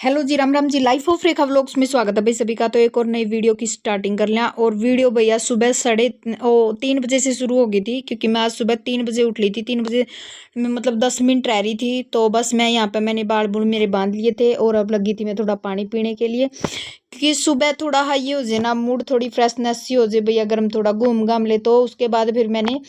Hello ji, Ram Ram ji. Life of Rekha vlogs में स्वागत है भाई सभी का। तो एक और नई वीडियो की स्टार्टिंग कर लिया। और वीडियो भैया सुबह 3 बजे से शुरू हो गई थी, क्योंकि मैं आज सुबह 3 बजे उठ ली थी। 3 बजे में मतलब 10 मिनट रह रही थी। तो बस मैं यहाँ पे मैंने बाल बुल मेरे बांध लिए थे और अब लगी थी मैं थोड़ा पानी पीने के लिए, क्योंकि सुबह थोड़ा हाई हो जाए ना, मूड थोड़ी फ्रेशनेस सी हो जाए भैया, अगर हम थोड़ा घूम घाम ले। तो उसके बाद फिर मैंने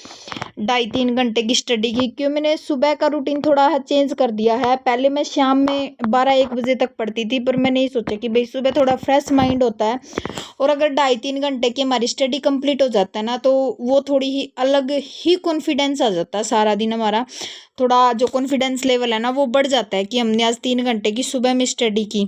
2.5-3 घंटे की स्टडी की, क्यों मैंने सुबह का रूटीन थोड़ा चेंज कर दिया है। पहले मैं शाम में 12-1 बजे तक पढ़ती थी, पर मैंने ये सोचा कि भाई सुबह थोड़ा फ्रेश माइंड होता है, और अगर 2.5-3 घंटे की हमारी स्टडी कंप्लीट हो जाता है ना, तो वो थोड़ी ही अलग ही कॉन्फिडेंस आ जाता है। सारा दिन हमारा थोड़ा जो कॉन्फिडेंस लेवल है ना, वो बढ़ जाता है कि हमने आज 3 घंटे की सुबह में स्टडी की।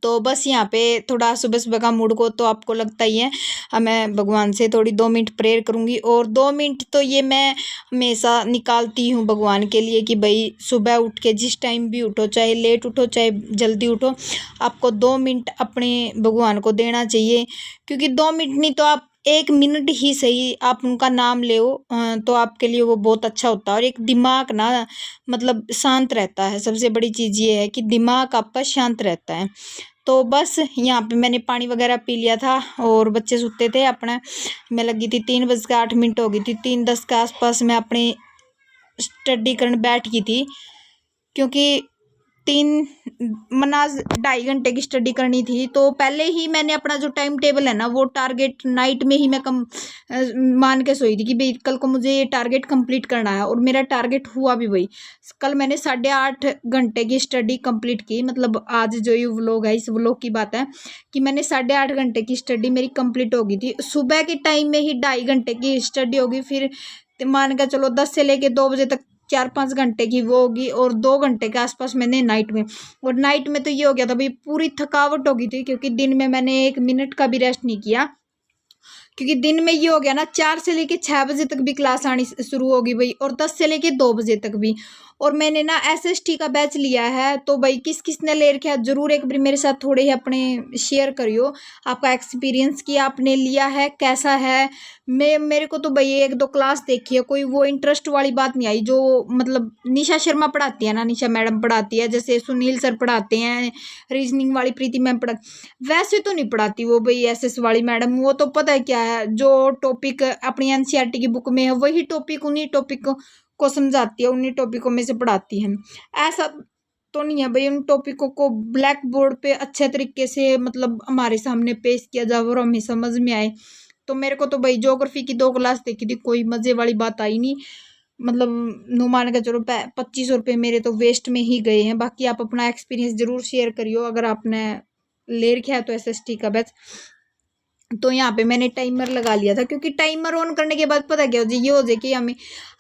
तो बस यहाँ पे थोड़ा सुबह सुबह का मूड को तो आपको लगता ही है, मैं भगवान से थोड़ी 2 मिनट प्रेयर करूँगी। और 2 मिनट तो ये मैं हमेशा निकालती हूँ भगवान के लिए, कि भाई सुबह उठ के जिस टाइम भी उठो, चाहे लेट उठो चाहे जल्दी उठो, आपको 2 मिनट अपने भगवान को देना चाहिए। क्योंकि 2 मिनट नहीं तो आप 1 मिनट ही सही आप उनका नाम ले तो आपके लिए वो बहुत अच्छा होता है। और एक दिमाग ना मतलब शांत रहता है। सबसे बड़ी चीज़ ये है कि दिमाग आपका शांत रहता है। तो बस यहाँ पे मैंने पानी वगैरह पी लिया था और बच्चे सोते थे अपना। मैं लगी थी, 3 बज के 8 मिनट हो गई थी, 3:10 के आसपास मैं अपनी स्टडी करने बैठ गई थी। क्योंकि तीन मनाज 2.5 घंटे की स्टडी करनी थी, तो पहले ही मैंने अपना जो टाइम टेबल है ना, वो टारगेट नाइट में ही मैं मान के सोई थी कि भाई कल को मुझे ये टारगेट कंप्लीट करना है। और मेरा टारगेट हुआ भी वही। कल मैंने 8.5 घंटे की स्टडी कंप्लीट की। मतलब आज जो ये व्लॉग है, इस व्लॉग की बात है कि मैंने 8.5 घंटे की स्टडी मेरी कंप्लीट हो गई थी। सुबह के टाइम में ही 2.5 घंटे की स्टडी होगी, फिर मान के चलो 10 से लेके 2 बजे तक 4-5 घंटे की वो होगी, और 2 घंटे के आसपास मैंने नाइट में। और नाइट में तो ये हो गया था भाई, पूरी थकावट हो गई थी, क्योंकि दिन में मैंने 1 मिनट का भी रेस्ट नहीं किया। क्योंकि दिन में ये हो गया ना, 4 से लेके 6 बजे तक भी क्लास आनी शुरू होगी भाई, और 10 से लेके 2 बजे तक भी। और मैंने ना एसएसटी का बैच लिया है। तो भाई किस किस ने ले रखा है, जरूर एक बार मेरे साथ थोड़े ही अपने शेयर करियो आपका एक्सपीरियंस, कि आपने लिया है कैसा है। मेरे को तो भाई 1-2 क्लास देखी है, कोई वो इंटरेस्ट वाली बात नहीं आई। जो मतलब निशा शर्मा पढ़ाती है ना, निशा मैडम पढ़ाती है, जैसे सुनील सर पढ़ाते हैं, रीजनिंग वाली प्रीति मैम पढ़ा, वैसे तो नहीं पढ़ाती वो भाई एसएस वाली मैडम। वो तो पता है क्या है, जो टॉपिक अपनी एनसीईआरटी की बुक में है, वही टॉपिक उन्हीं टॉपिक को समझाती है, उन्हीं टॉपिकों में से पढ़ाती है। ऐसा तो नहीं है भाई उन टॉपिकों को ब्लैक बोर्ड पे अच्छे तरीके से मतलब हमारे सामने पेश किया जाए और हमें समझ में आए। तो मेरे को तो भाई ज्योग्राफी की 2 क्लास देखी थी, कोई मजे वाली बात आई नहीं। मतलब नुमान का चलो 2500 रुपये मेरे तो वेस्ट में ही गए हैं। बाकी आप अपना एक्सपीरियंस जरूर शेयर करियो अगर आपने ले रखा है तो एसएसटी का बैच। तो यहाँ पे मैंने टाइमर लगा लिया था, क्योंकि टाइमर ऑन करने के बाद पता क्या हो जाए, ये हो जाए कि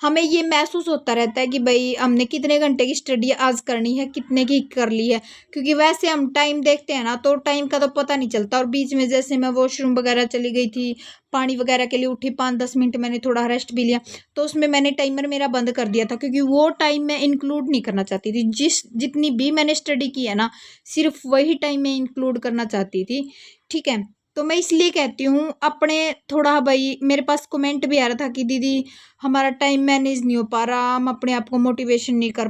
हमें ये महसूस होता रहता है कि भाई हमने कितने घंटे की स्टडी आज करनी है, कितने की कर ली है। क्योंकि वैसे हम टाइम देखते हैं ना, तो टाइम का तो पता नहीं चलता। और बीच में जैसे मैं वॉशरूम वगैरह चली गई थी, पानी वगैरह के लिए उठी, 5-10 मिनट मैंने थोड़ा रेस्ट भी लिया, तो उसमें मैंने टाइमर मेरा बंद कर दिया था। क्योंकि वो टाइम मैं इंक्लूड नहीं करना चाहती थी। जितनी भी मैंने स्टडी की है ना, सिर्फ वही टाइम मैं इंक्लूड करना चाहती थी। ठीक है, तो मैं इसलिए कहती हूँ अपने थोड़ा भाई, मेरे पास कमेंट भी आ रहा था कि दीदी हमारा टाइम मैनेज नहीं हो पा रहा, हम अपने आप को मोटिवेट नहीं कर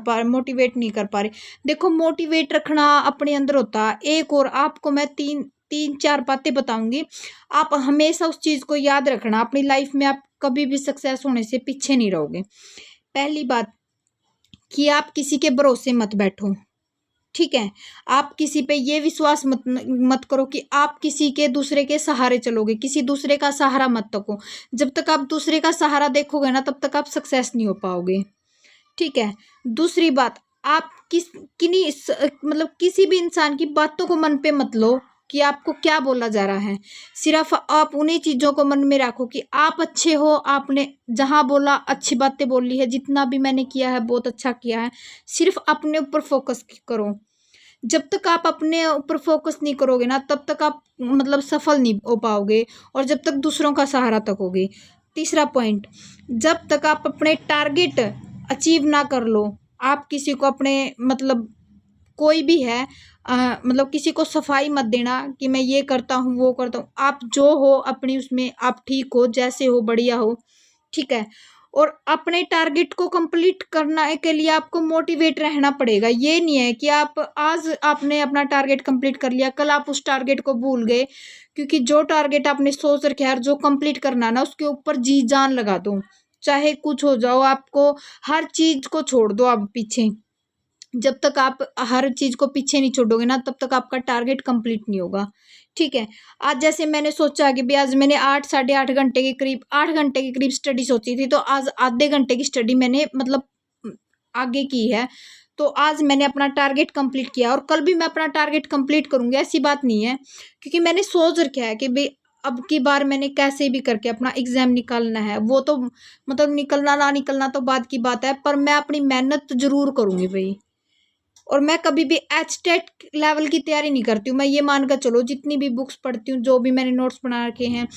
पा रहे। देखो, मोटिवेट रखना अपने अंदर होता है। एक और आपको मैं तीन चार बातें बताऊंगी, आप हमेशा उस चीज को याद रखना। अपनी लाइफ में आप कभी भी सक्सेस होने से पीछे नहीं रहोगे। पहली बात कि आप किसी के भरोसे मत बैठो। ठीक है, आप किसी पे ये विश्वास मत करो कि आप किसी के दूसरे के सहारे चलोगे। किसी दूसरे का सहारा मत तको। जब तक आप दूसरे का सहारा देखोगे ना, तब तक आप सक्सेस नहीं हो पाओगे। ठीक है, दूसरी बात, आप मतलब किसी भी इंसान की बातों को मन पे मत लो कि आपको क्या बोला जा रहा है। सिर्फ आप उन्हीं चीजों को मन में रखो कि आप अच्छे हो, आपने जहां बोला अच्छी बातें बोली है, जितना भी मैंने किया है बहुत अच्छा किया है। सिर्फ अपने ऊपर फोकस करो। जब तक आप अपने ऊपर फोकस नहीं करोगे ना, तब तक आप मतलब सफल नहीं हो पाओगे, और जब तक दूसरों का सहारा तकोगे। तीसरा पॉइंट, जब तक आप अपने टारगेट अचीव ना कर लो, आप किसी को अपने मतलब कोई भी है मतलब किसी को सफाई मत देना कि मैं ये करता हूँ वो करता हूँ। आप जो हो अपनी उसमें आप ठीक हो, जैसे हो बढ़िया हो। ठीक है, और अपने टारगेट को कंप्लीट करने के लिए आपको मोटिवेट रहना पड़ेगा। ये नहीं है कि आप आज आपने अपना टारगेट कंप्लीट कर लिया, कल आप उस टारगेट को भूल गए। क्योंकि जो टारगेट आपने सोच रखा है, जो कंप्लीट करना ना, उसके ऊपर जी जान लगा दो, चाहे कुछ हो जाओ। आपको हर चीज को छोड़ दो आप पीछे। जब तक आप हर चीज को पीछे नहीं छोड़ोगे ना, तब तक आपका टारगेट कंप्लीट नहीं होगा। ठीक है। आज जैसे मैंने सोचा कि भी आज मैंने 8 साढ़े 8 घंटे के करीब 8 घंटे के करीब स्टडी सोची थी, तो आज आधे घंटे की स्टडी मैंने मतलब आगे की है। तो आज मैंने अपना टारगेट कंप्लीट किया और कल भी मैं अपना टारगेट कंप्लीट करूंगी, ऐसी बात नहीं है। क्योंकि मैंने सोच रखा है कि भाई अब की बार मैंने कैसे भी करके अपना एग्जाम निकालना है। वो तो मतलब निकलना ना निकलना तो बाद की बात है, पर मैं अपनी मेहनत जरूर करूंगी भाई। और मैं कभी भी एचटेट लेवल की तैयारी नहीं करती हूँ। मैं ये मान कर चलो, जितनी भी बुक्स पढ़ती हूँ, जो भी मैंने नोट्स बना रखे हैं,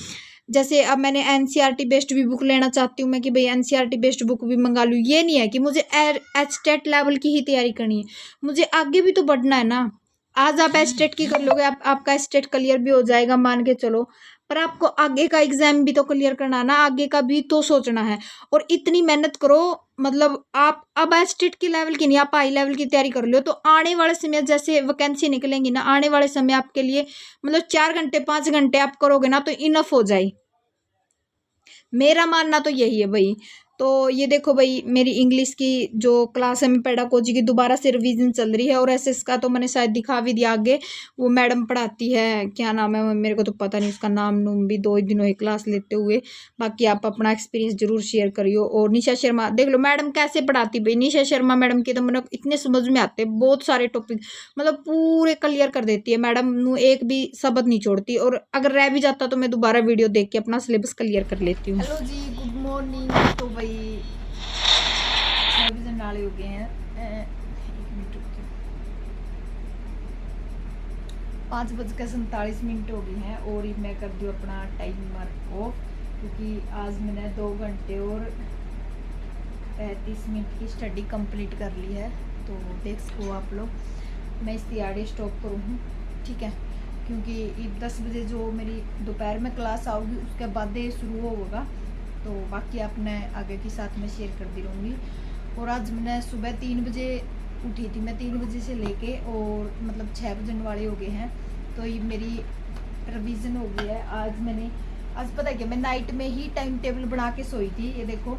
जैसे अब मैंने एनसीईआरटी बेस्ड भी बुक लेना चाहती हूँ मैं कि भाई एनसीईआरटी बेस्ड बुक भी मंगा लूँ। ये नहीं है कि मुझे एचटेट लेवल की ही तैयारी करनी है, मुझे आगे भी तो बढ़ना है ना। आज आप एचटेट की कर लोगे, आपका एचटेट क्लियर भी हो जाएगा मान के चलो, पर आपको आगे का एग्जाम भी तो क्लियर करना है ना, आगे का भी तो सोचना है। और इतनी मेहनत करो, मतलब आप अब एचटेट की लेवल की नहीं, आप हाई लेवल की तैयारी कर लो, तो आने वाले समय जैसे वैकेंसी निकलेंगी ना, आने वाले समय आपके लिए मतलब 4 घंटे 5 घंटे आप करोगे ना, तो इनफ हो जाए। मेरा मानना तो यही है भाई। तो ये देखो भाई, मेरी इंग्लिश की जो क्लास है, मैं पेडागोजी की दोबारा से रिवीजन चल रही है। और एसएस का तो मैंने शायद दिखा भी दिया आगे, वो मैडम पढ़ाती है, क्या नाम है मेरे को तो पता नहीं उसका नाम नूम भी, 2 ही दिन हुए क्लास लेते हुए। बाकी आप अपना एक्सपीरियंस जरूर शेयर करियो। और निशा शर्मा देख लो मैडम कैसे पढ़ाती भाई। निशा शर्मा मैडम के तो मतलब इतने समझ में आते, बहुत सारे टॉपिक मतलब पूरे क्लियर कर देती है मैडम, एक भी शब्द नहीं छोड़ती। और अगर रह भी जाता तो मैं दोबारा वीडियो देख के अपना सिलेबस क्लियर कर लेती हूँ। हेलो जी, गुड मॉर्निंग। तो भाई 6 बजे नाले हो गए हैं, 5:47 हो गई हैं। और मैं कर दूँ अपना टाइमर ऑफ, क्योंकि आज मैंने 2 घंटे और 35 मिनट की स्टडी कंप्लीट कर ली है। तो देख सको आप लोग, मैं इस तैयारी स्टॉप करूँ हूँ, ठीक है। क्योंकि 10 बजे जो मेरी दोपहर में क्लास आऊगी, उसके बाद ये शुरू होगा। तो बाकी आपने आगे के साथ में शेयर करती रहूँगी। और आज मैंने सुबह 3 बजे उठी थी, मैं 3 बजे से लेके और मतलब 6 बजने वाले हो गए हैं। तो ये मेरी रिवीजन हो गई है। आज पता है क्या, मैं नाइट में ही टाइम टेबल बना के सोई थी। ये देखो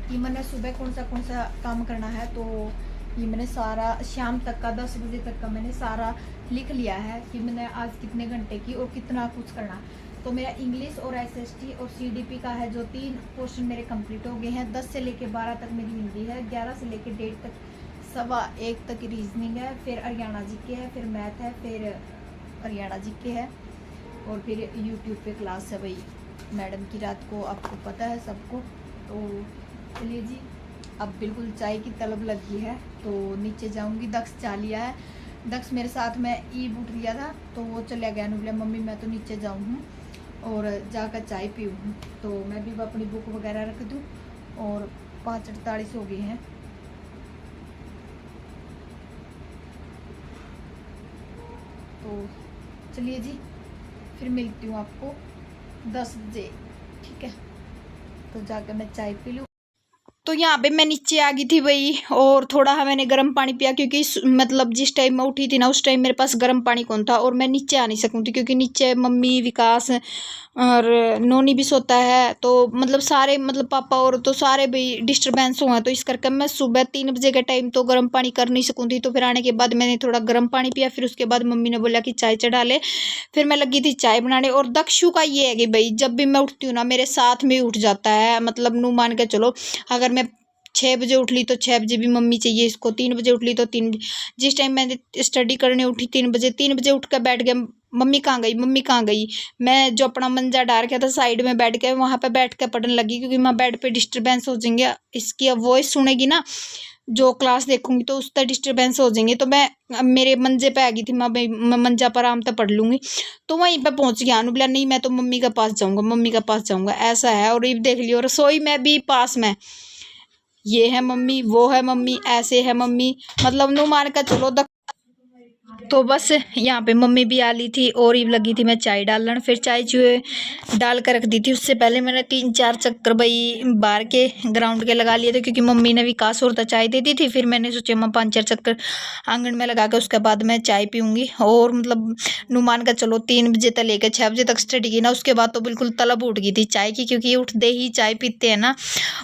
कि मैंने सुबह कौन सा काम करना है, तो ये मैंने सारा शाम तक का 10 बजे तक का मैंने सारा लिख लिया है कि मैंने आज कितने घंटे की और कितना कुछ करना। तो मेरा इंग्लिश और एसएसटी और सीडीपी का है, जो 3 पोर्शन मेरे कंप्लीट हो गए हैं। 10 से लेके 12 तक मेरी हिंदी है, 11 से लेके 1:30 तक 1:15 तक रीजनिंग है, फिर हरियाणा जी के है, फिर मैथ है, फिर हरियाणा जी के है, और फिर यूट्यूब पे क्लास है भाई मैडम की, रात को आपको पता है सबको। तो चलिए जी, अब बिल्कुल चाय की तलब लगी है, तो नीचे जाऊंगी। दक्ष चाह लिया है, दक्ष मेरे साथ में ईब उठ लिया था, तो वो चला गया। बोला मम्मी मैं तो नीचे जाऊँ हूँ और जाकर चाय पीऊँ, तो मैं भी अपनी बुक वगैरह रख दूँ। और 5:48 हो गए हैं। तो चलिए जी, फिर मिलती हूँ आपको 10 बजे, ठीक है। तो जाकर मैं चाय पी लूँ। तो यहाँ पे मैं नीचे आ गई थी भाई, और थोड़ा मैंने गर्म पानी पिया, क्योंकि मतलब जिस टाइम मैं उठी थी ना, उस टाइम मेरे पास गर्म पानी कौन था। और मैं नीचे आ नहीं सकूँ थी, क्योंकि नीचे मम्मी, विकास और नोनी भी सोता है, तो मतलब सारे मतलब पापा और तो सारे भाई डिस्टर्बेंस हुआ। तो इस करके मैं सुबह 3 बजे के टाइम तो गर्म पानी कर नहीं सकूँ थी। तो फिर आने के बाद मैंने थोड़ा गर्म पानी पिया, फिर उसके बाद मम्मी ने बोला कि चाय चढ़ा ले, फिर मैं लगी थी चाय बनाने। और दक्षु का ये है कि भाई जब भी मैं उठती हूँ ना, मेरे साथ में उठ जाता है। मतलब नू मान के चलो, अगर मैं 6 बजे उठ ली तो 6 बजे भी मम्मी चाहिए इसको, 3 बजे उठ ली तो 3। जिस टाइम मैंने स्टडी करने उठी 3 बजे उठ कर बैठ गया, मम्मी कहाँ गई, मम्मी कहाँ गई। मैं जो अपना मंजा डाल के था साइड में बैठ के, वहाँ पे बैठ कर पढ़ने लगी, क्योंकि वहाँ बेड पे डिस्टर्बेंस हो जाएंगे। इसकी अब वॉइस सुनेगी ना, जो क्लास देखूंगी, तो उसका डिस्टर्बेंस हो जाएंगे। तो मैं मेरे मंजे पे आ गई थी, मैं मंजा पर आराम से पढ़ लूँगी। तो वहीं पे पहुँच गया। बोला नहीं मैं तो मम्मी के पास जाऊँगा, मम्मी के पास जाऊँगा, ऐसा है। और ये देख लियो, रसोई में भी पास में ये है मम्मी, वो है मम्मी, ऐसे है मम्मी, मतलब नू मान कर चलो तो बस यहाँ पे मम्मी भी आ ली थी और ये लगी थी मैं चाय डालने। फिर चाय चुए डाल कर रख दी थी। उससे पहले मैंने 3-4 चक्कर भाई बाहर के ग्राउंड के लगा लिए थे, क्योंकि मम्मी ने भी कास और चाय दे दी थी। फिर मैंने सोचा मैं 5-4 चक्कर आंगन में लगा के उसके बाद मैं चाय पीऊँगी। और मतलब नुमान का चलो 3 बजे तक लेकर 6 बजे तक स्टडी की ना, उसके बाद तो बिल्कुल तलब उठ गई थी चाय की, क्योंकि उठते ही चाय पीते हैं ना।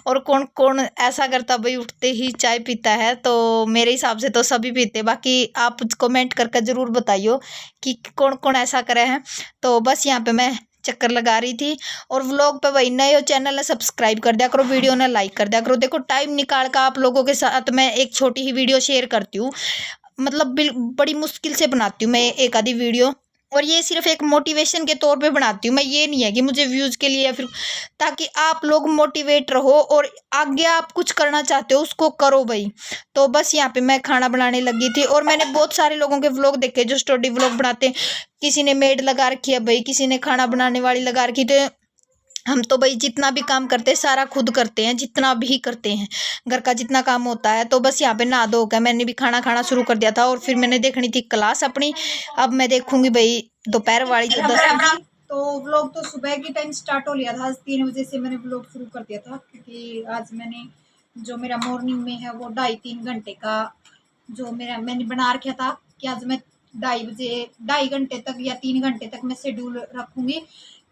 और कौन कौन ऐसा करता भाई उठते ही चाय पीता है, तो मेरे हिसाब से तो सभी पीते। बाकी आप कमेंट करके ज़रूर बताइयो कि कौन कौन ऐसा करे हैं। तो बस यहाँ पे मैं चक्कर लगा रही थी। और व्लॉग पे वही नए हो चैनल ने सब्सक्राइब कर दिया करो, वीडियो ने लाइक कर दिया करो। देखो टाइम निकाल कर आप लोगों के साथ मैं एक छोटी ही वीडियो शेयर करती हूँ, मतलब बड़ी मुश्किल से बनाती हूँ मैं एक आधी वीडियो। और ये सिर्फ एक मोटिवेशन के तौर पे बनाती हूँ मैं, ये नहीं है कि मुझे व्यूज़ के लिए या फिर, ताकि आप लोग मोटिवेट रहो और आगे आप कुछ करना चाहते हो उसको करो भाई। तो बस यहाँ पे मैं खाना बनाने लगी थी। और मैंने बहुत सारे लोगों के व्लॉग देखे जो स्टोरी व्लॉग बनाते हैं। किसी ने मेड लगा रखी है भाई, किसी ने खाना बनाने वाली लगा रखी। तो हम तो भाई जितना भी काम करते हैं सारा खुद करते हैं, जितना भी करते हैं घर का जितना काम होता है। तो बस यहाँ पे नहा धो कर मैंने भी खाना खाना शुरू कर दिया था। और फिर मैंने देखनी थी क्लास अपनी। अब मैं देखूंगी भाई दोपहर वाली तो 10। तो व्लॉग तो सुबह की टाइम स्टार्ट हो लिया था। आज 3 बजे से मैंने व्लॉग शुरू कर दिया था, क्योंकि आज मैंने जो मेरा मॉर्निंग में है वो 2.5-3 घंटे का जो मैंने बना रखा था कि आज मैं 2.5 घंटे तक या 3 घंटे तक मैं शेड्यूल रखूंगी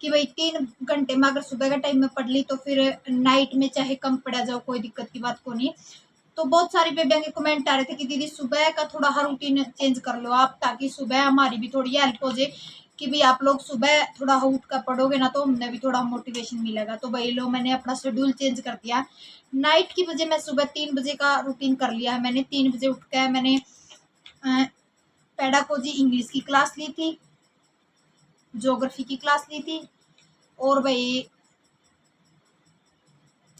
कि भाई 3 घंटे में अगर सुबह का टाइम में पढ़ ली तो फिर नाइट में चाहे कम पढ़ा जाओ, कोई दिक्कत की बात को नहीं। तो बहुत सारी बेबियों के कमेंट आ रहे थे कि दीदी सुबह का थोड़ा हर रूटीन चेंज कर लो आप, ताकि सुबह हमारी भी थोड़ी हेल्प हो जाए कि भाई आप लोग सुबह थोड़ा उठ कर पढ़ोगे ना तो हमने भी थोड़ा मोटिवेशन मिलेगा। तो भाई लो मैंने अपना शेड्यूल चेंज कर दिया नाइट की वजह। मैं सुबह 3 बजे का रूटीन कर लिया है मैंने। 3 बजे उठ कर मैंने पेडागोजी इंग्लिश की क्लास ली थी, ज्योग्राफी की क्लास ली थी, और भाई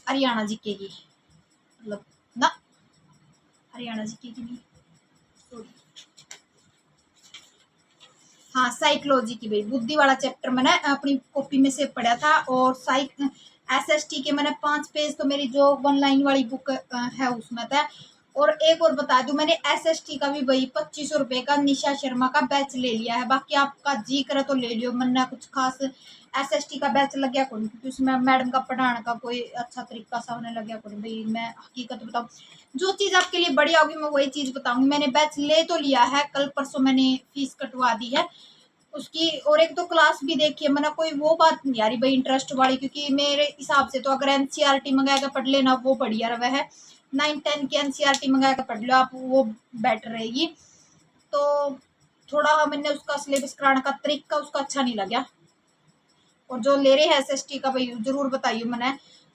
हरियाणा जीके की, मतलब ना हरियाणा जीके की नहीं, सॉरी, हाँ साइकोलॉजी की भाई बुद्धि वाला चैप्टर मैंने अपनी कॉपी में से पढ़ा था। और SST के मैंने 5 पेज तो मेरी जो 1 लाइन वाली बुक है उसमें था। और एक और बता दूं, मैंने SST का भी भाई 2500 रुपये का निशा शर्मा का बैच ले लिया है। बाकी आपका जी करे तो ले लियो, मन्ना कुछ खास SST का बैच लग गया कौन, क्योंकि उसमें मैडम का पढ़ाने का कोई अच्छा तरीका सा होने लग गया कौन भाई। मैं हकीकत बताऊँ, जो चीज़ आपके लिए बढ़िया होगी मैं वही चीज़ बताऊंगी। मैंने बैच ले तो लिया है, कल परसों मैंने फीस कटवा दी है उसकी। और एक तो क्लास भी देखी है मैंने, कोई वो बात नहीं आ रही भाई इंटरेस्ट वाली, क्योंकि मेरे हिसाब से तो अगर NCERT मंगा कर पढ़ लेना वो बढ़िया रहा है। 9-10 की NCERT मंगा कर पढ़ लो आप, वो बेटर रहेगी। तो थोड़ा मैंने उसका सिलेबस कराने का तरीका उसका अच्छा नहीं लगा। और जो ले रहे हैं SST का भाई जरूर बताइए, मैंने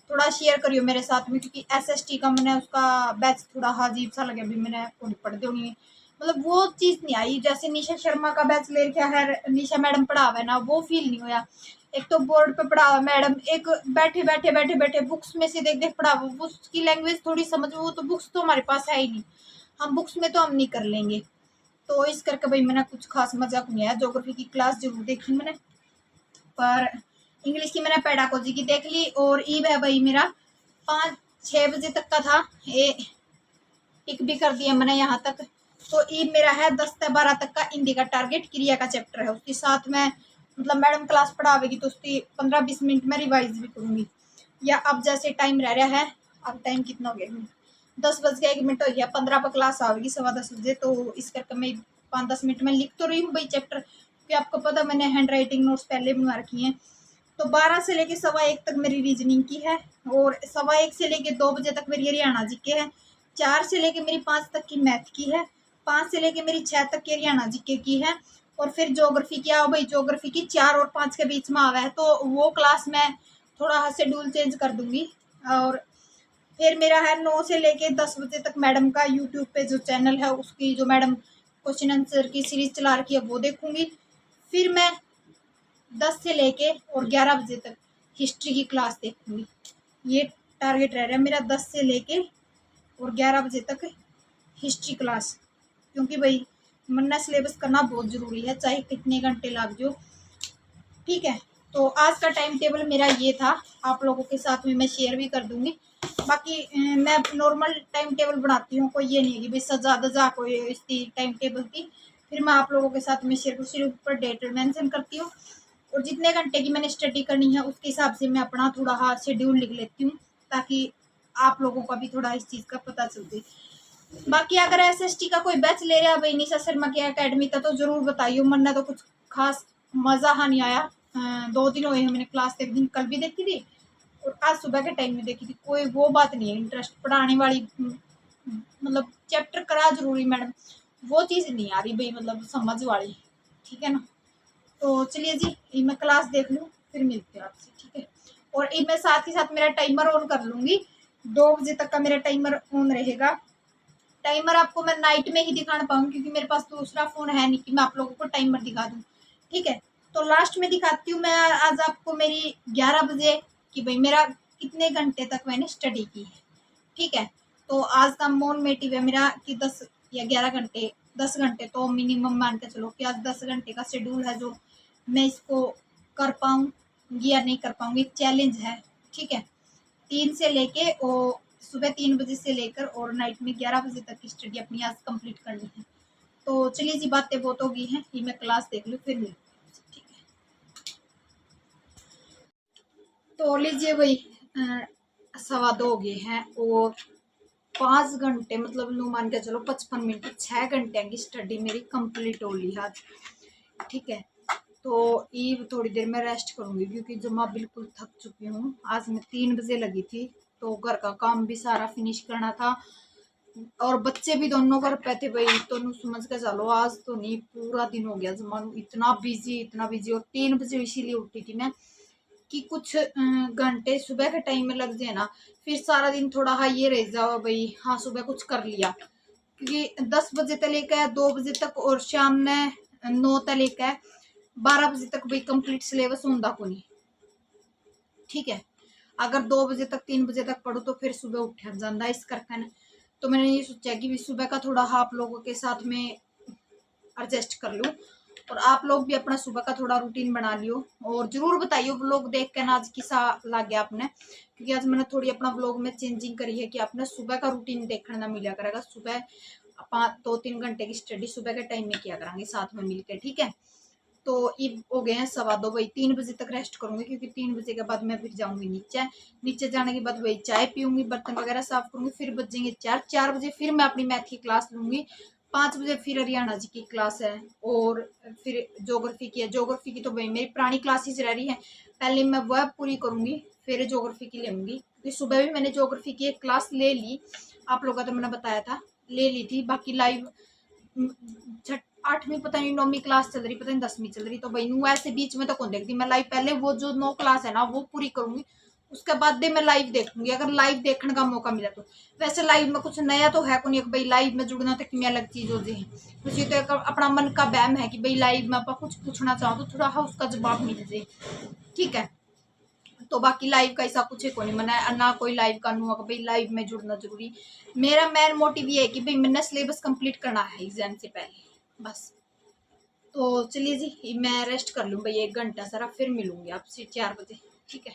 थोड़ा शेयर करियो मेरे साथ में, क्योंकि SST का मैंने उसका बैच थोड़ा अजीब सा लगे। अभी मैंने पढ़ दे मतलब वो चीज़ नहीं आई जैसे निशा शर्मा का बैच ले रखा है, निशा मैडम पढ़ावे ना वो फील नहीं हुआ। एक तो बोर्ड पे पढ़ावा मैडम, एक बैठे बुक्स में से देख देख पढ़ावा, उसकी लैंग्वेज थोड़ी समझ, वो तो बुक्स तो हमारे पास है ही नहीं, हम बुक्स में तो हम नहीं कर लेंगे। तो इस करके भाई मैंने कुछ खास मजाक नहीं आया। ज्योग्राफी की क्लास जरूर देखी मैंने, पर इंग्लिश की मैंने पेडागोजी की देख ली। और ईब है भाई मेरा 5-6 बजे तक का था, ये टिक भी कर दिया मैंने यहाँ तक। तो ईब मेरा है 10 से 12 तक का हिंदी का टारगेट, क्रिया का चैप्टर है। उसके साथ में मतलब मैडम क्लास पढ़ावेगी तो उसकी 15-20 मिनट में रिवाइज भी करूँगी, या अब जैसे टाइम रह रहा है, अब टाइम कितना हो गया, 10:01 हो गया, 15 पर क्लास आवेगी 10:15 बजे। तो इस करके मैं 5-10 मिनट में लिख तो रही हूँ भाई चैप्टर, क्योंकि आपको पता मैंने हैंड राइटिंग नोट्स पहले बनवा रखी हैं। तो 12 से लेके 1:15 तक मेरी रीजनिंग की है, और 1:15 से लेके 2 बजे तक मेरी हरियाणा जीके है, 4 से लेके मेरी 5 तक की मैथ की है, 5 से लेके मेरी 6 तक की हरियाणा जीके की है। और फिर ज्योग्राफी की आओ भाई, ज्योग्राफी की 4 और 5 के बीच में आवा है, तो वो क्लास मैं थोड़ा शेड्यूल चेंज कर दूंगी। और फिर मेरा है 9 से लेके 10 बजे तक मैडम का यूट्यूब पे जो चैनल है उसकी जो मैडम क्वेश्चन आंसर की सीरीज चला रखी है वो देखूंगी। फिर मैं 10 से लेके और 11 बजे तक हिस्ट्री की क्लास देखूंगी। ये टारगेट रह रहा है मेरा, 10 से लेके और 11 बजे तक हिस्ट्री क्लास, क्योंकि भाई मन्ना सिलेबस करना बहुत ज़रूरी है, चाहे कितने घंटे लग जाओ। ठीक है, तो आज का टाइम टेबल मेरा ये था, आप लोगों के साथ में मैं शेयर भी कर दूंगी। बाकी मैं नॉर्मल टाइम टेबल बनाती हूँ, कोई ये नहीं है कि भाई सजा दजा कोई इसकी टाइम टेबल की, फिर मैं आप लोगों के साथ में सिर्फ ऊपर डेट मेंशन करती हूँ, और जितने घंटे की मैंने स्टडी करनी है उसके हिसाब से मैं अपना थोड़ा शेड्यूल लिख लेती हूँ, ताकि आप लोगों का भी थोड़ा इस चीज़ का पता चलते। बाकी अगर SST का कोई बैच ले रहा है भाई निशा शर्मा की अकेडमी का, तो ज़रूर बताइए। वरना तो कुछ खास मज़ा हाँ नहीं आया। 2 दिन हुए हैं मैंने क्लास, एक दिन कल भी देखी थी और आज सुबह के टाइम में देखी थी। कोई वो बात नहीं है, इंटरेस्ट पढ़ाने वाली मतलब चैप्टर करा जरूरी मैडम, वो चीज़ नहीं आ रही भाई, मतलब समझ वाली। ठीक है ना, तो चलिए जी, ये मैं क्लास देख लूँ फिर मिलते हैं आपसे। ठीक है, और ये मैं साथ ही साथ मेरा टाइमर ऑन कर लूँगी। 2 बजे तक का मेरा टाइमर ऑन रहेगा। टाइमर आपको मैं नाइट में ही दिखाना पाऊंगी, क्योंकि मेरे पास दूसरा फ़ोन है नहीं कि मैं आप लोगों को टाइमर दिखा दूँ। ठीक है, तो लास्ट में दिखाती हूँ मैं आज आपको मेरी 11 बजे कि भाई मेरा कितने घंटे तक मैंने स्टडी की है। ठीक है, तो आज का मोन मोटिव है मेरा कि 10 या 11 घंटे, 10 घंटे तो मिनिमम मान के चलो कि आज 10 घंटे का शेड्यूल है, जो मैं इसको कर पाऊँगी या नहीं कर पाऊँगी, चैलेंज है। ठीक है, 3 से लेके और सुबह 3 बजे से लेकर और नाइट में 11 बजे तक की स्टडी अपनी आज कंप्लीट करनी है। तो चलिए जी, बातें बहुत हो गई हैं, ये मैं क्लास देख लूँ फिर मिलती हूँ। ठीक है, तो लीजिए भाई 2:15 हो गए हैं और 5 घंटे मतलब लू मान के चलो 55 मिनट, 6 घंटे की स्टडी मेरी कंप्लीट हो ली आज। ठीक है, तो ईव थोड़ी देर में रेस्ट करूंगी, क्योंकि जमा बिल्कुल थक चुकी हूँ। आज मैं 3 बजे लगी थी, तो घर का काम भी सारा फिनिश करना था और बच्चे भी दोनों घर पे थे भाई, तो समझ के चलो आज तो नहीं, पूरा दिन हो गया जमा इतना बिजी। और 3 बजे इसीलिए उठी थी मैं कि कुछ घंटे सुबह के टाइम में लग जाए ना, फिर सारा दिन थोड़ा ये रह जाओ भाई, हाँ सुबह कुछ कर लिया। क्योंकि 10 बजे तक लेकर है 2 बजे तक, और शाम ने 9 तक लेकर है 12 बजे तक भाई कंप्लीट सिलेबस होंदा को नहीं। ठीक है, अगर 2 बजे तक 3 बजे तक पढ़ो तो फिर सुबह उठ जाता इस करके ना। तो मैंने ये सोचा कि सुबह का थोड़ा आप लोगों के साथ में एडजस्ट कर लूँ, और आप लोग भी अपना सुबह का थोड़ा रूटीन बना लियो। और जरूर बताइए व्लॉग देख के ना आज किसा लग गया आपने, क्योंकि आज मैंने थोड़ी अपना व्लॉग में चेंजिंग करी है कि आपने सुबह का रूटीन देखने ना मिला करेगा। सुबह आप 2-3 घंटे की स्टडी सुबह के टाइम में किया करेंगे साथ में मिलकर। ठीक है, तो ये हो गए हैं 2:15 भाई, 3 बजे तक रेस्ट करूंगी, क्योंकि 3 बजे के बाद मैं फिर जाऊंगी नीचे जाने के बाद भाई चाय पीऊंगी, बर्तन वगैरह साफ करूंगी, फिर बजेंगे 4 बजे फिर मैं अपनी मैथ की क्लास लूंगी। 5 बजे फिर हरियाणा जी की क्लास है, और फिर ज्योग्राफी की है। ज्योग्राफी की तो भाई मेरी पुरानी क्लासेस रह रही है, पहले मैं वह पूरी करूंगी फिर ज्योग्राफी की लेंगी, क्योंकि सुबह भी मैंने ज्योग्राफी की एक क्लास ले ली, आप लोगों को तो मैंने बताया था, ले ली थी। बाकी लाइव 8वीं पता नहीं 9वीं क्लास चल रही, पता नहीं 10वीं चल रही, तो भाई नू ऐसे बीच में तो कौन देखती मैं लाइव। पहले वो जो 9 क्लास है ना वो पूरी करूंगी, उसके बाद दे मैं लाइव देखूंगी, अगर लाइव देखने का मौका मिला तो। वैसे लाइव में कुछ नया तो है कौन भाई, लाइव में जुड़ना तो कितनी अलग चीज होती है। मुझे तो एक अपना मन का बहम है कि भाई लाइव में आप कुछ पूछना चाहो तो थोड़ा उसका जवाब मिल जाए। ठीक है, तो बाकी लाइव का ऐसा कुछ को नहीं मना ना, कोई लाइव का नू भाई लाइव में जुड़ना जरूरी। मेरा मेन मोटिव ये है कि भाई मैंने सिलेबस कंप्लीट करना है एग्जाम से पहले बस। तो चलिए जी, मैं रेस्ट कर लूँ भाई 1 घंटा सारा, फिर मिलूंगी आपसे 4 बजे। ठीक है,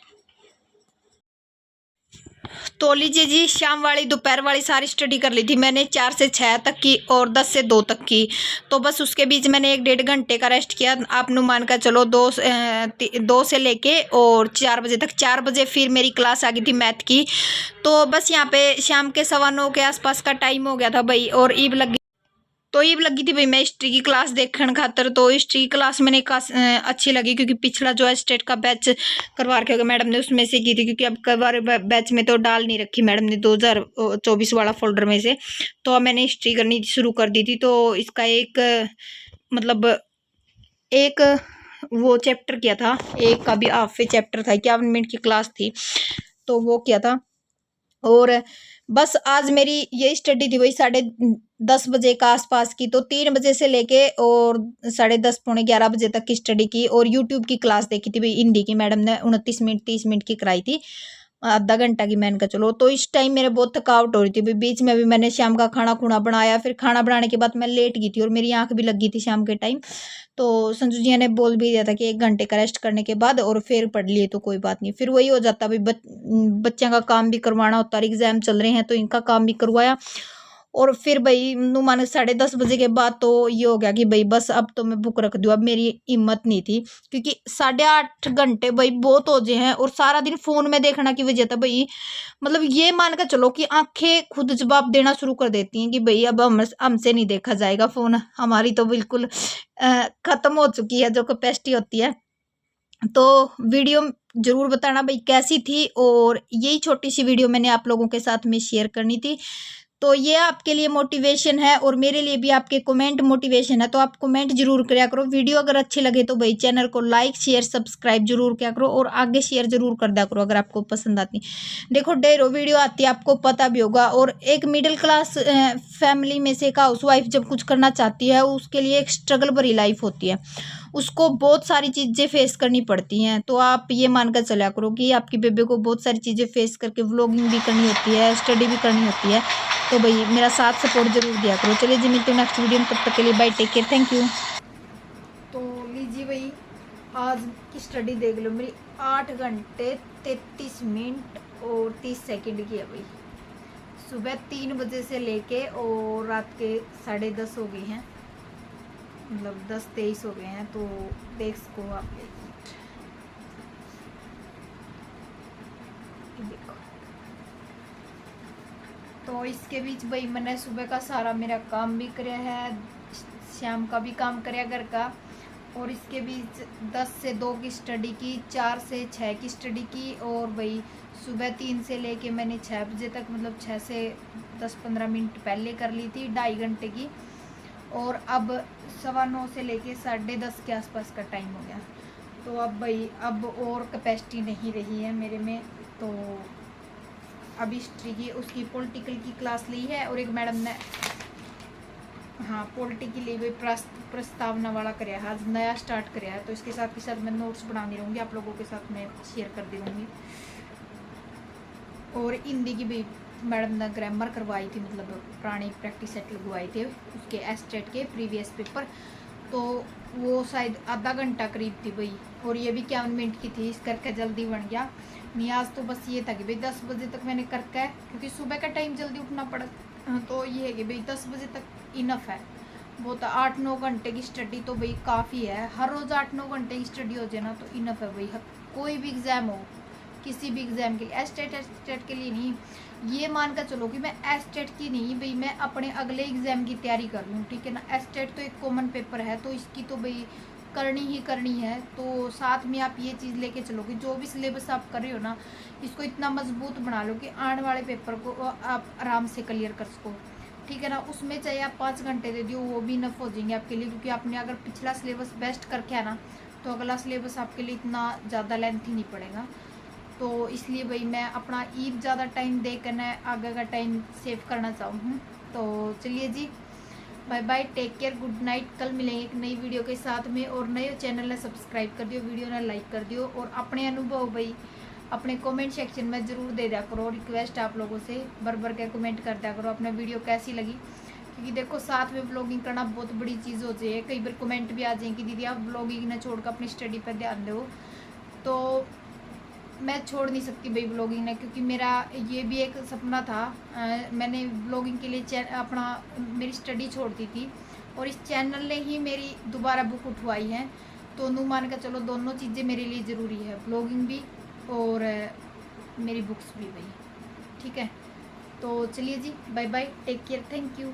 तो लीजिए जी, शाम वाली दोपहर वाली सारी स्टडी कर ली थी मैंने, 4 से 6 तक की और 10 से 2 तक की। तो बस उसके बीच मैंने 1-1.5 घंटे का रेस्ट किया। आप नु मान कर चलो 2 से लेके और 4 बजे तक। 4 बजे फिर मेरी क्लास आ गई थी मैथ की। तो बस यहाँ पे शाम के 9:15 के आसपास का टाइम हो गया था भाई, और ईब लगी थी भाई मैं हिस्ट्री की क्लास देखने खातर। तो हिस्ट्री की क्लास मैंने अच्छी लगी, क्योंकि पिछला जो है स्टेट का बैच करवा रखे मैडम ने उसमें से की थी, क्योंकि अब कई बार बैच में तो डाल नहीं रखी मैडम ने 2024 वाला फोल्डर में से। तो अब मैंने हिस्ट्री करनी शुरू कर दी थी। तो इसका एक मतलब एक वो चैप्टर किया था, एक का भी हाफ चैप्टर था, 51 मिनट की क्लास थी, तो वो किया था। और बस आज मेरी ये स्टडी थी वही 10:30 बजे का आसपास की। तो 3 बजे से लेके और 10:30 पौने 11 बजे तक की स्टडी की, और यूट्यूब की क्लास देखी थी भाई हिंदी की, मैडम ने 29 मिनट 30 मिनट की कराई थी, आधा घंटा की मैंने कहा चलो। तो इस टाइम मेरे बहुत थकावट हो रही थी भाई। बीच में भी मैंने शाम का खाना खुना बनाया, फिर खाना बनाने के बाद मैं लेट गई थी, और मेरी आंख भी लगी थी शाम के टाइम। तो संजू जी ने बोल भी दिया था कि 1 घंटे का रेस्ट करने के बाद और फिर पढ़ लिए तो कोई बात नहीं। फिर वही हो जाता भाई, बच्चों का काम भी करवाना होता है, एग्जाम चल रहे हैं तो इनका काम भी करवाया, और फिर भाई नुमान 10:30 के बाद तो ये हो गया कि भाई बस अब तो मैं बुक रख दूँ, अब मेरी हिम्मत नहीं थी, क्योंकि 8.5 घंटे भाई बहुत हो गए हैं और सारा दिन फोन में देखना की वजह था भाई, मतलब ये मान कर चलो कि आंखें खुद जवाब देना शुरू कर देती हैं कि भाई अब हमसे नहीं देखा जाएगा फोन, हमारी तो बिल्कुल खत्म हो चुकी है जो कैपेसिटी होती है। तो वीडियो जरूर बताना भाई कैसी थी, और यही छोटी सी वीडियो मैंने आप लोगों के साथ में शेयर करनी थी। तो ये आपके लिए मोटिवेशन है और मेरे लिए भी आपके कमेंट मोटिवेशन है, तो आप कमेंट जरूर किया करो। वीडियो अगर अच्छी लगे तो भाई चैनल को लाइक शेयर सब्सक्राइब जरूर किया करो और आगे शेयर जरूर कर दिया करो अगर आपको पसंद आती। देखो ढेरों वीडियो आती है, आपको पता भी होगा, और एक मिडिल क्लास फैमिली में से एक हाउस वाइफ जब कुछ करना चाहती है उसके लिए एक स्ट्रगल भरी लाइफ होती है, उसको बहुत सारी चीज़ें फेस करनी पड़ती हैं। तो आप ये मानकर चला करो कि आपकी बेबे को बहुत सारी चीज़ें फेस करके व्लॉगिंग भी करनी होती है, स्टडी भी करनी होती है, तो भाई मेरा साथ सपोर्ट जरूर दिया करो। चलिए जी, मिलते हैं नेक्स्ट वीडियो में, तब तक के लिए bye, take care, thank you. तो लीजिए भाई, आज की स्टडी देख लो मेरी, 8 घंटे 33 मिनट और 30 सेकंड की है भाई। सुबह 3 बजे से लेके और रात के 10:30 हो गई हैं, मतलब 10:23 हो गए हैं। तो देख सको आप, देखो। तो इसके बीच भाई मैंने सुबह का सारा मेरा काम भी कराया है, शाम का भी काम कराया घर का, और इसके बीच 10 से 2 की स्टडी की, 4 से 6 की स्टडी की, और भाई सुबह 3 से लेके मैंने 6 बजे तक, मतलब 6 से 10-15 मिनट पहले कर ली थी, 2.5 घंटे की। और अब 9:15 से लेके 10:30 के आसपास का टाइम हो गया। तो अब भाई अब और कैपेसिटी नहीं रही है मेरे में। तो अभी हिस्ट्री की उसकी पॉलिटिकल की क्लास ली है, और एक मैडम ने हाँ पॉलिटिकल लिए भी प्रस्तावना वाला कराया है, आज नया स्टार्ट कराया है। तो इसके साथ के साथ मैं नोट्स बनानी रहूँगी, आप लोगों के साथ मैं शेयर कर दी रहूँगी। और हिंदी की भी मैडम ने ग्रामर करवाई थी, मतलब पुरानी प्रैक्टिस सेट लगवाए थे उसके एस्टेट के प्रीवियस पेपर, तो वो शायद आधा घंटा करीब थी भाई, और ये भी 51 मिनट की थी, इस करके जल्दी बन गया। नहीं आज तो बस ये था कि भाई 10 बजे तक मैंने करके, क्योंकि सुबह का टाइम जल्दी उठना पड़ा, तो ये है कि भाई 10 बजे तक इनफ है। वो तो 8-9 घंटे की स्टडी तो भाई काफ़ी है, हर रोज़ 8-9 घंटे की स्टडी हो जाए ना तो इनफ है भाई। कोई भी एग्ज़ाम हो, किसी भी एग्ज़ाम के लिए, एस्टेट के लिए नहीं, ये मान कर चलो कि मैं एस्टेट की नहीं भाई, मैं अपने अगले एग्ज़ाम की तैयारी कर लूँ, ठीक है ना। एस्टेट तो एक कॉमन पेपर है, तो इसकी तो भाई करनी ही करनी है। तो साथ में आप ये चीज़ लेके चलो कि जो भी सिलेबस आप कर रहे हो ना, इसको इतना मजबूत बना लो कि आने वाले पेपर को आप आराम से क्लियर कर सको, ठीक है ना। उसमें चाहे आप 5 घंटे दे दियो, वो भी इनफ हो जाएंगे आपके लिए, क्योंकि आपने अगर पिछला सिलेबस बेस्ट करके है ना, तो अगला सिलेबस आपके लिए इतना ज़्यादा लेंथी नहीं पड़ेगा। तो इसलिए भाई मैं अपना ईद ज़्यादा टाइम दे कर ना आगे का टाइम सेव करना चाहूँ। तो चलिए जी, bye bye, take care, good night. कल मिलेंगे एक नई वीडियो के साथ में, और नए चैनल ने सब्सक्राइब कर दियो, वीडियो ने लाइक कर दियो, और अपने अनुभव भाई अपने कमेंट सेक्शन में ज़रूर दे दिया करो। रिक्वेस्ट आप लोगों से भर के कमेंट कर दिया करो अपने वीडियो कैसी लगी, क्योंकि देखो साथ में व्लॉगिंग करना बहुत बड़ी चीज़ हो जाए। कई बार कमेंट भी आ जाए कि दीदी आप व्लॉगिंग ना छोड़कर अपनी स्टडी पर ध्यान दो, तो मैं छोड़ नहीं सकती भाई व्लॉगिंग ने, क्योंकि मेरा ये भी एक सपना था। मैंने व्लॉगिंग के लिए अपना मेरी स्टडी छोड़ दी थी, और इस चैनल ने ही मेरी दोबारा बुक उठवाई है। तो नू मान कर चलो दोनों चीज़ें मेरे लिए ज़रूरी है, व्लॉगिंग भी और मेरी बुक्स भी भाई, ठीक है। तो चलिए जी, bye bye, take care, thank you.